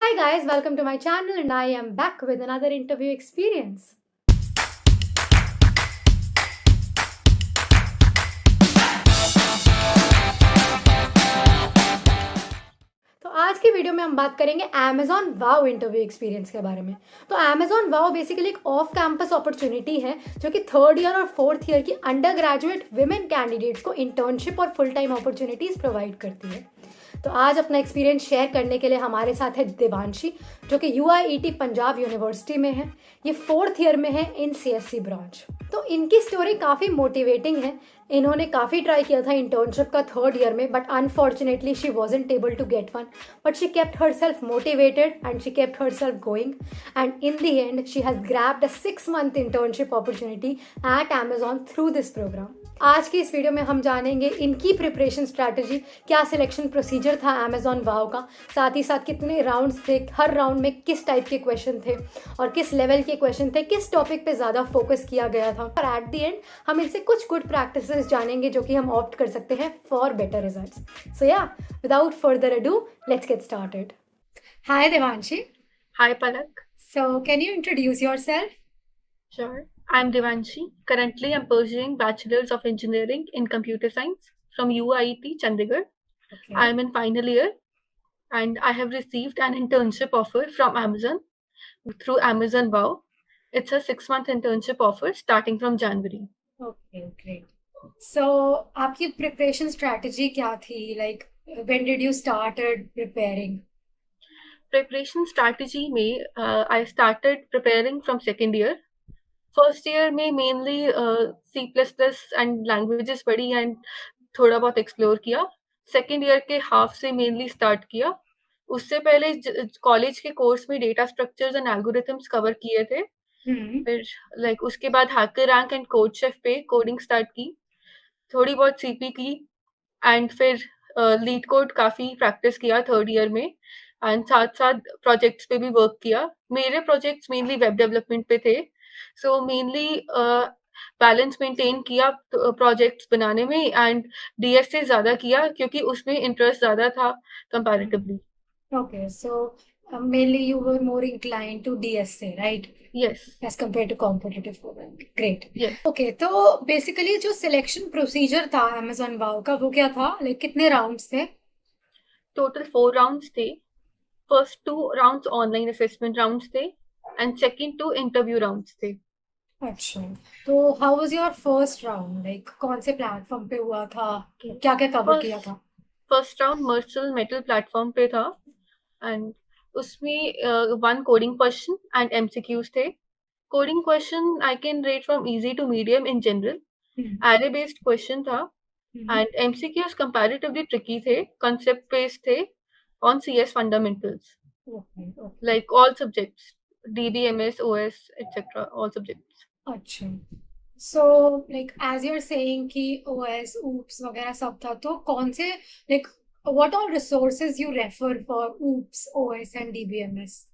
Hi guys, welcome to my channel and I am back with another interview experience. तो आज की video में हम बात करेंगे Amazon वाओ इंटरव्यू एक्सपीरियंस के बारे में। तो Amazon वाओ बेसिकली एक ऑफ कैंपस अपॉर्चुनिटी है जो कि थर्ड ईयर और फोर्थ ईयर की अंडर ग्रेजुएट विमेन कैंडिडेट्स को इंटर्नशिप और फुल टाइम अपॉर्चुनिटीज प्रोवाइड करती है। तो आज अपना एक्सपीरियंस शेयर करने के लिए हमारे साथ है देवांशी, जो कि UIET पंजाब यूनिवर्सिटी में है। ये फोर्थ ईयर में है इन CSC ब्रांच। तो इनकी स्टोरी काफ़ी मोटिवेटिंग है। इन्होंने काफ़ी ट्राई किया था इंटर्नशिप का थर्ड ईयर में, but unfortunately she wasn't able to get one, but she kept herself motivated and she kept herself going, and in the end she has grabbed a 6 month internship opportunity at Amazon through this program. आज की इस video में हम जानेंगे इनकी preparation strategy, क्या selection procedure था Amazon wow का, साथ ही साथ कितने राउंड्स थे, हर राउंड में किस टाइप के क्वेश्चन थे और किस लेवल के क्वेश्चन थे, किस टॉपिक पे ज़्यादा फोकस किया गया था। और एट द एंड हम इनसे कुछ गुड प्रैक्टिसेस जानेंगे जो कि हम ऑप्ट कर सकते हैं for better results. So yeah, without further ado, let's get started. Hi Devanshi. Hi Palak. So can you introduce yourself? Sure. I'm Devanshi. Currently, I'm pursuing Bachelor's of Engineering in Computer Science from UIT Chandigarh. Okay. I'm in final year and I have received an internship offer from Amazon through Amazon Wow. It's a 6 month internship offer starting from January. Okay, great. So, आपकी preparation strategy क्या थी? Like, when did you started preparing? Preparation strategy में I started preparing from second year. First year में mainly C++ and languages पढ़ी and थोड़ा बहुत explore किया। Second year के हाफ से मेनली स्टार्ट किया। उससे पहले कॉलेज के कोर्स में data structures and algorithms cover किए थे। फिर उसके बाद hacker rank and code chef पे कोडिंग स्टार्ट की, थोड़ी बहुत सीपी की एंड फिर लीड कोड काफ़ी प्रैक्टिस किया थर्ड ईयर में एंड साथ साथ प्रोजेक्ट्स पे भी वर्क किया। मेरे प्रोजेक्ट्स मेनली वेब डेवलपमेंट पे थे, सो मेनली बैलेंस मेंटेन किया प्रोजेक्ट्स बनाने में एंड डीएस से ज़्यादा किया क्योंकि उसमें इंटरेस्ट ज़्यादा था comparatively. Okay, so mainly you were more inclined to DSA, right? Yes. As compared to competitive programming. Great. Yes. Okay, तो basically जो सिलेक्शन प्रोसीजर था Amazon वाओ का, वो क्या था? Like कितने राउंड्स थे? टोटल 4 राउंड्स थे। First 2 rounds online assessment rounds थे एंड सेकंड 2 इंटरव्यू राउंड्स थे। अच्छा, तो how was your first round? Like कौन से प्लेटफॉर्म पे हुआ था, क्या क्या कवर किया था? First round Mercer Mettl platform पे था एंड उसमें 1 कोडिंग क्वेश्चन एंड एमसीक्यूज थे। Coding question I can rate from easy to medium in general. Array based question था एंड एमसीक्यूज कंपैरेटिवली ट्रिकी थे, कंसेप्ट बेस्ड थे on CS fundamentals like all subjects, DBMS, OS etcetera, all subjects. अच्छा, so like as you are saying कि OS OOPs वगैरह सब था, तो कौन से like what all resources you refer for OOPs, OS and DBMS?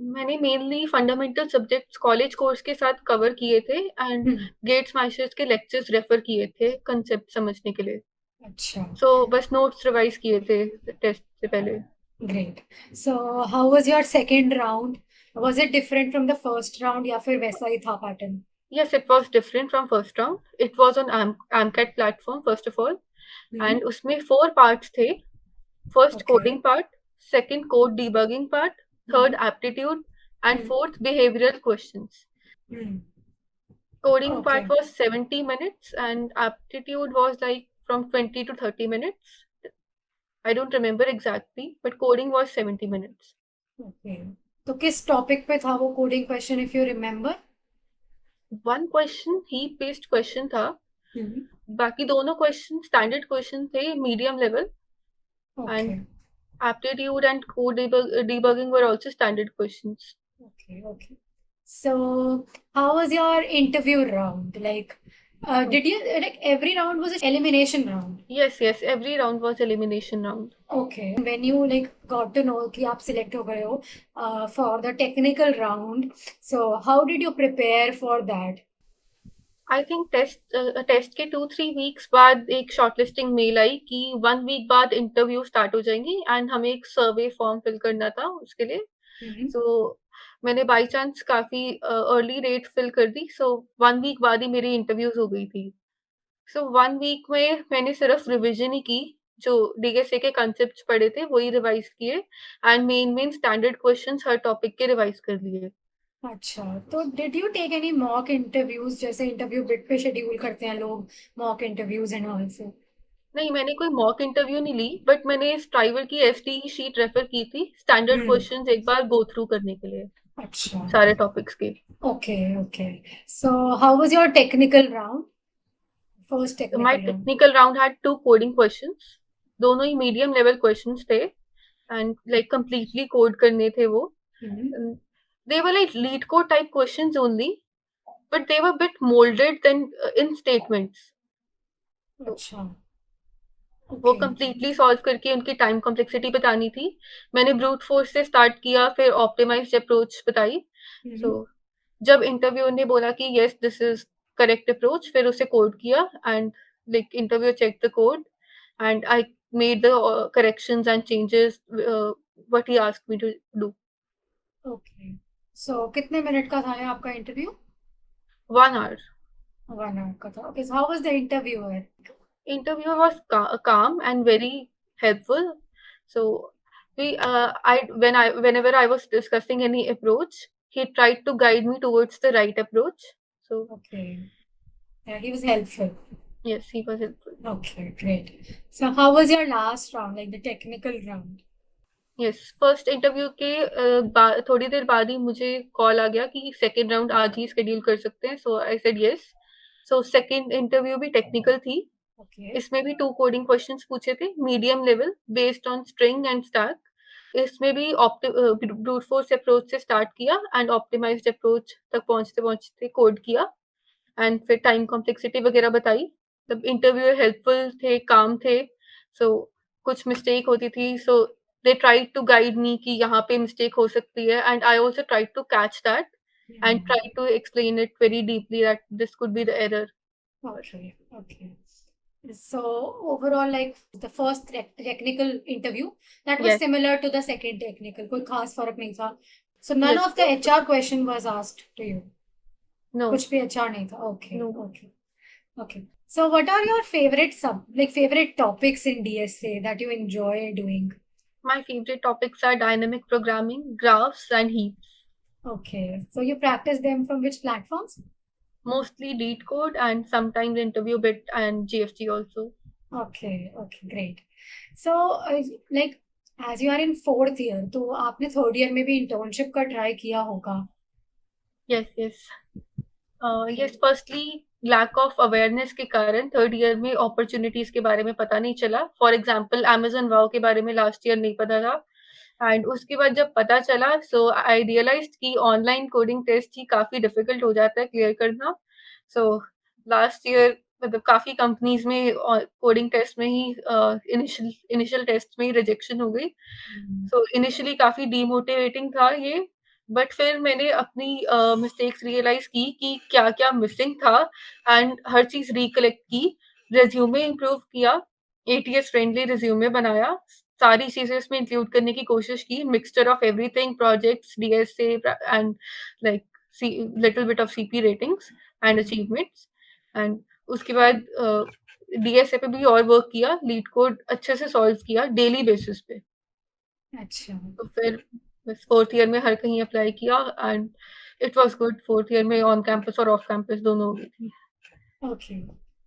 मैंने mainly fundamental subjects college course के साथ कवर किए थे एंड गेट्स मास्टर्स के लेक्चर्स रेफर किए थे कंसेप्ट समझने के लिए। अच्छा, सो बस नोट्स रिवाइज किए थे टेस्ट से पहले। Great. So how was your second round? Was it different from the first round या फिर वैसा ही था pattern? Yes, it was different from first round. It was on AMCAT platform first of all, and उसमें 4 parts थे. First coding part, second code debugging part, third aptitude, and fourth behavioral questions. Coding part was 70 minutes and aptitude was like from 20 to 30 minutes. I don't remember exactly, but coding was 70 minutes. Okay. तो किस topic पे था वो coding question, if you remember? One question heap based question था, बाकी दोनों question standard question थे medium level and aptitude and code debugging were also standard questions. Okay. So how was your interview round? Like did you like every round was an elimination round? Yes, every round was elimination round. Okay, when you like got to know कि आप select हो गए हो for the technical round, so how did you prepare for that? I think test के 2-3 weeks बाद एक shortlisting mail आई कि 1 week बाद इंटरव्यू स्टार्ट हो जाएंगी एंड हमें एक सर्वे फॉर्म फिल करना था उसके लिए। हम्म। सो मैंने बाय चांस काफी अर्ली डेट फिल कर दी, सो 1 वीक बाद ही मेरी इंटरव्यूज हो गई थी। सो 1 वीक में मैंने सिर्फ रिवीजन ही की, जो डीएसए के कॉन्सेप्ट्स पढ़े थे वही रिवाइज किए and main main standard questions हर टॉपिक के रिवाइज कर लिए। अच्छा, तो did you take any mock interviews, जैसे इंटरव्यू बिट पे शेड्यूल करते हैं लोग मॉक इंटरव्यूज एंड ऑल से? नहीं, मैंने कोई मॉक इंटरव्यू नहीं ली, बट मैंने स्ट्राइवर की एसटी शीट रेफर की थी स्टैंडर्ड हम्म। क्वेश्चंस एक बार गो थ्रू करने के लिए अच्छा। सारे टॉपिक्स के। Okay okay. So how was your technical round, first my technical round? Technical round had 2 coding questions, दोनों ही मीडियम लेवल क्वेश्चंस थे एंड लाइक कंप्लीटली कोड करने थे वो। Hmm. They were like LeetCode type questions only, but they were bit molded than in statements. तो अच्छा। वो okay. Completely solve करके उनकी टाइम कॉम्प्लेक्सिटी बतानी थी। मैंने ब्रूट फोर्स से स्टार्ट किया, फिर ऑप्टिमाइज्ड अप्रोच बताई। सो जब इंटरव्यू ने बोला कि yes this is correct approach, फिर उसे कोड किया and like interview check the code and I made the corrections and changes what he asked me to do. Okay. So कितने मिनट का था ये आपका इंटरव्यू? 1 आवर। 1 आवर का था। Okay, so how was the interviewer? Interviewer was calm and very helpful. So whenever I was discussing any approach, he tried to guide me towards the right approach. So okay, he was helpful. yes, he was helpful. Okay, great. So how was your last round, like the technical round? Yes, first interview के थोड़ी देर बाद ही मुझे call आ गया कि second round आज ही schedule कर सकते हैं, so I said yes. So second interview भी टेक्निकल थी। Okay. इसमें भी 2 कोडिंग क्वेश्चंस पूछे थे medium level based on string and stack. इसमें भी ब्रूट फोर्स अप्रोच से स्टार्ट किया एंड ऑप्टिमाइज्ड अप्रोच तक पहुंचते पहुंचते कोड किया एंड फिर टाइम कॉम्प्लेक्सिटी वगैरह बताई। तब इंटरव्यूअर हेल्पफुल थे, काम थे। सो कुछ मिस्टेक होती थी, so they tried to guide me कि यहाँ पे मिस्टेक हो सकती है and I also tried to catch that and try to explain it very deeply that this could be the error. Okay, okay. So overall, like the first technical interview, that was Yes, similar to the second technical. कोई खास फर्क नहीं था. So none yes, of the HR question was asked to you. no, कुछ भी HR नहीं था. Okay, no. okay, okay. So what are your favorite topics in DSA that you enjoy doing? My favorite topics are dynamic programming, graphs, and heaps. Okay, so you practice them from which platforms? Mostly lead code and sometimes interview bit and GFT also. Okay, okay, great. So, like, as you are in fourth year, तो आपने third year में भी internship का try किया होगा? Yes, yes. Yes, firstly, lack of awareness के कारण third year में अपॉर्चुनिटीज के बारे में पता नहीं चला। फॉर एग्जाम्पल Amazon वाव के बारे में लास्ट ईयर नहीं पता था एंड उसके बाद जब पता चला, सो आई रियलाइज्ड कि ऑनलाइन कोडिंग टेस्ट ही काफी डिफिकल्ट हो जाता है क्लियर करना। सो लास्ट ईयर मतलब काफी कंपनीज में कोडिंग टेस्ट में ही इनिशियल टेस्ट में ही रिजेक्शन हो गई। सो इनिशियली काफी डीमोटिवेटिंग था ये, बट फिर मैंने अपनी मिस्टेक्स रियलाइज की कि क्या क्या मिसिंग था एंड हर चीज रिकलेक्ट की, रेज्यूमे इम्प्रूव किया, एटीएस फ्रेंडली रेज्यूमे बनाया, सारी चीजें इसमें इंक्लूड करने की कोशिश की, mixture of everything, projects, DSA and like little bit of CP ratings and achievements. And उसके बाद डीएसए पे भी और वर्क किया, लीड कोड अच्छे से सॉल्व किया डेली बेसिस पे। अच्छा। तो फिर बस फोर्थ ईयर में हर कहीं अप्लाई किया and it was good. Fourth year में ऑन कैंपस और ऑफ कैंपस दोनों हो गई थी। Okay,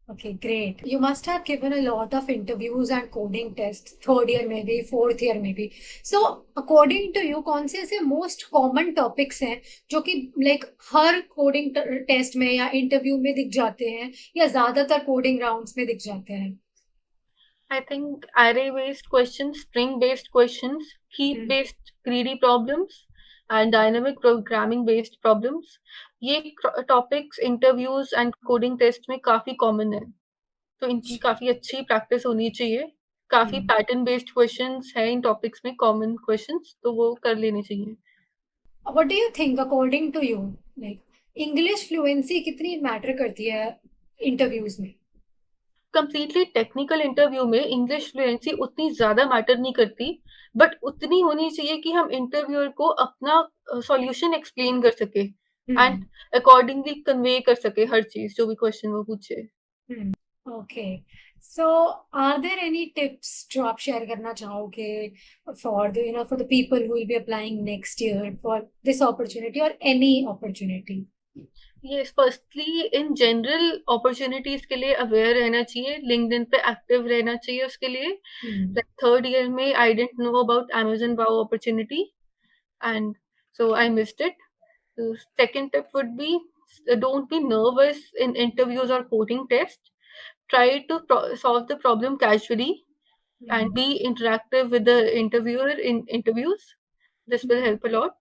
okay, great. You must have given a lot of interviews and coding tests, third year में भी, fourth year में भी. So, according to you, कौन से ऐसे most common topics हैं जो कि like हर coding test में या interview में दिख जाते हैं या ज्यादातर coding rounds में दिख जाते हैं? I think array based questions, string based questions, heap based greedy problems and dynamic programming based problems, ये topics interviews and coding test में काफी कॉमन है, तो इनकी काफी अच्छी प्रैक्टिस होनी चाहिए। काफी पैटर्न बेस्ड क्वेश्चंस है इन टॉपिक्स में, कॉमन क्वेश्चंस, तो वो कर लेने चाहिए। What do you think according to you? Like, English fluency कितनी मैटर करती है इंटरव्यूज में? कंप्लीटली टेक्निकल इंटरव्यू में इंग्लिश फ्लुएंसी उतनी ज़्यादा मैटर नहीं करती, बट उतनी होनी चाहिए कि हम इंटरव्यूअर को अपना सॉल्यूशन एक्सप्लेन कर सके एंड अकॉर्डिंगली कन्वे कर सके हर चीज़ जो भी क्वेश्चन वो पूछे। Okay, so are there any tips जो आप शेयर करना चाहोगे for the for the people who will be applying next year for this opportunity और एनी अपॉर्चुनिटी? ये फर्स्टली इन जनरल अपॉर्चुनिटीज के लिए अवेयर रहना चाहिए, लिंक्डइन पे एक्टिव रहना चाहिए उसके लिए। लाइक थर्ड ईयर में I didn't know about Amazon Wow opportunity and so I missed it. Second tip would be don't be nervous in interviews or coding tests. Try to solve the problem casually and be interactive with the interviewer in interviews. This will help a lot.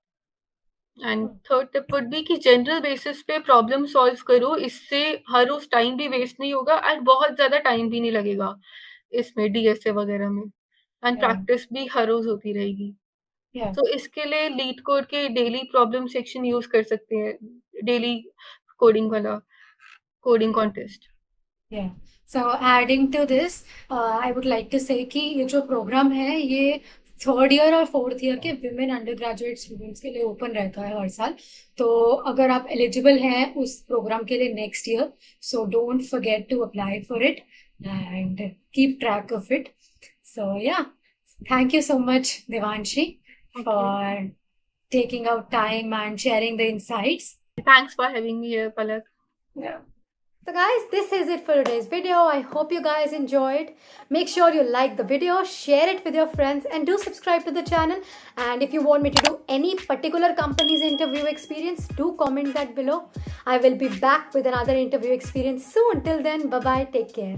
And third tip would B कि general basis पे problem solve करो, इससे हर रोज time भी waste नहीं होगा and बहुत ज्यादा time भी नहीं लगेगा इसमें डीएसए वगैरह में, एंड प्रैक्टिस भी हर रोज होती रहेगी। तो इसके लिए लीड कोड के डेली प्रॉब्लम सेक्शन यूज कर सकते हैं, डेली कोडिंग वाला coding contest. So adding to this I would like to say कि ये जो प्रोग्राम है ये थर्ड ईयर और फोर्थ ईयर के विमेन अंडर ग्रेजुएट स्टूडेंट्स के लिए ओपन रहता है हर साल। तो अगर आप एलिजिबल हैं उस प्रोग्राम के लिए next year, so don't forget to apply for it and keep track of it. So yeah, thank you so much Devanshi for taking out time and sharing the insights. Thanks for having me here, Palak. Yeah. So guys, this is it for today's video. I hope you guys enjoyed. Make sure you like the video, share it with your friends, and do subscribe to the channel. And if you want me to do any particular company's interview experience, do comment that below. I will be back with another interview experience soon. Till then, bye bye, take care.